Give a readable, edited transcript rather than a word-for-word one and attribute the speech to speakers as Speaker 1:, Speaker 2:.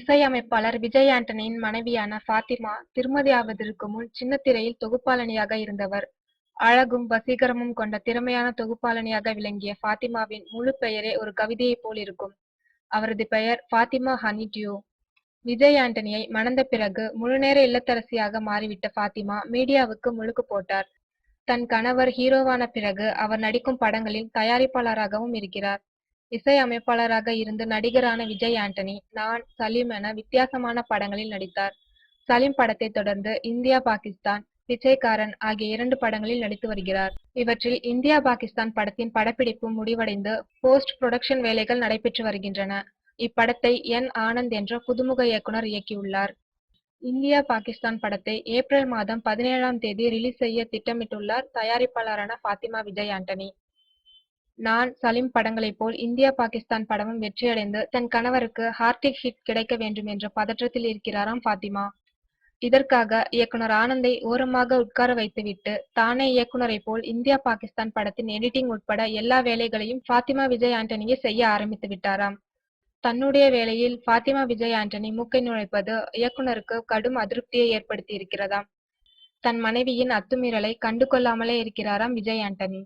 Speaker 1: இசையமைப்பாளர் விஜய் ஆண்டனியின் மனைவியான ஃபாத்திமா திருமதியாவதற்கு முன் சின்னத்திரையில் தொகுப்பாளினியாக இருந்தவர். அழகும் வசீகரமும் கொண்ட திறமையான தொகுப்பாளினியாக விளங்கிய ஃபாத்திமாவின் முழு பெயரே ஒரு கவிதையைப் போல் இருக்கும். அவரது பெயர் ஃபாத்திமா ஹனிட்யூ. விஜய் ஆண்டனியை மணந்த பிறகு முழுநேர இல்லத்தரசியாக மாறிவிட்ட ஃபாத்திமா மீடியாவுக்கு முழுக்கு போட்டார். தன் கணவர் ஹீரோவான பிறகு அவர் நடிக்கும் படங்களில் தயாரிப்பாளராகவும் இருக்கிறார். இசை அமைப்பாளராக இருந்து நடிகரான விஜய் ஆண்டனி நான், சலீம் என வித்தியாசமான படங்களில் நடித்தார். சலீம் படத்தை தொடர்ந்து இந்தியா பாகிஸ்தான், பிச்சைக்காரன் ஆகிய 2 படங்களில் நடித்து வருகிறார். இவற்றில் இந்தியா பாகிஸ்தான் படத்தின் படப்பிடிப்பு முடிவடைந்து போஸ்ட் புரொடக்ஷன் வேலைகள் நடைபெற்று வருகின்றன. இப்படத்தை என். ஆனந்த் என்ற புதுமுக இயக்குனர் இயக்கியுள்ளார். இந்தியா பாகிஸ்தான் படத்தை ஏப்ரல் மாதம் 17ஆம் தேதி ரிலீஸ் செய்ய திட்டமிட்டுள்ளார் தயாரிப்பாளரான ஃபாத்திமா விஜய் ஆண்டனி. நான், சலீம் படங்களைப் போல் இந்தியா பாகிஸ்தான் படமும் வெற்றியடைந்து தன் கணவருக்கு ஹார்டிக் ஹிட் கிடைக்க வேண்டும் என்ற பதற்றத்தில் இருக்கிறாராம் ஃபாத்திமா. இதற்காக இயக்குனர் ஆனந்தை ஓரமாக உட்கார வைத்துவிட்டு தானே இயக்குனரைப் போல் இந்தியா பாகிஸ்தான் படத்தின் எடிட்டிங் உட்பட எல்லா வேலைகளையும் ஃபாத்திமா விஜய் ஆண்டனியே செய்ய ஆரம்பித்து விட்டாராம். தன்னுடைய வேலையில் ஃபாத்திமா விஜய் ஆண்டனி மூக்கை நுழைப்பது இயக்குனருக்கு கடும் அதிருப்தியை ஏற்படுத்தி இருக்கிறதாம். தன் மனைவியின் அத்துமீறலை கண்டு கொள்ளாமலே இருக்கிறாராம் விஜய் ஆண்டனி.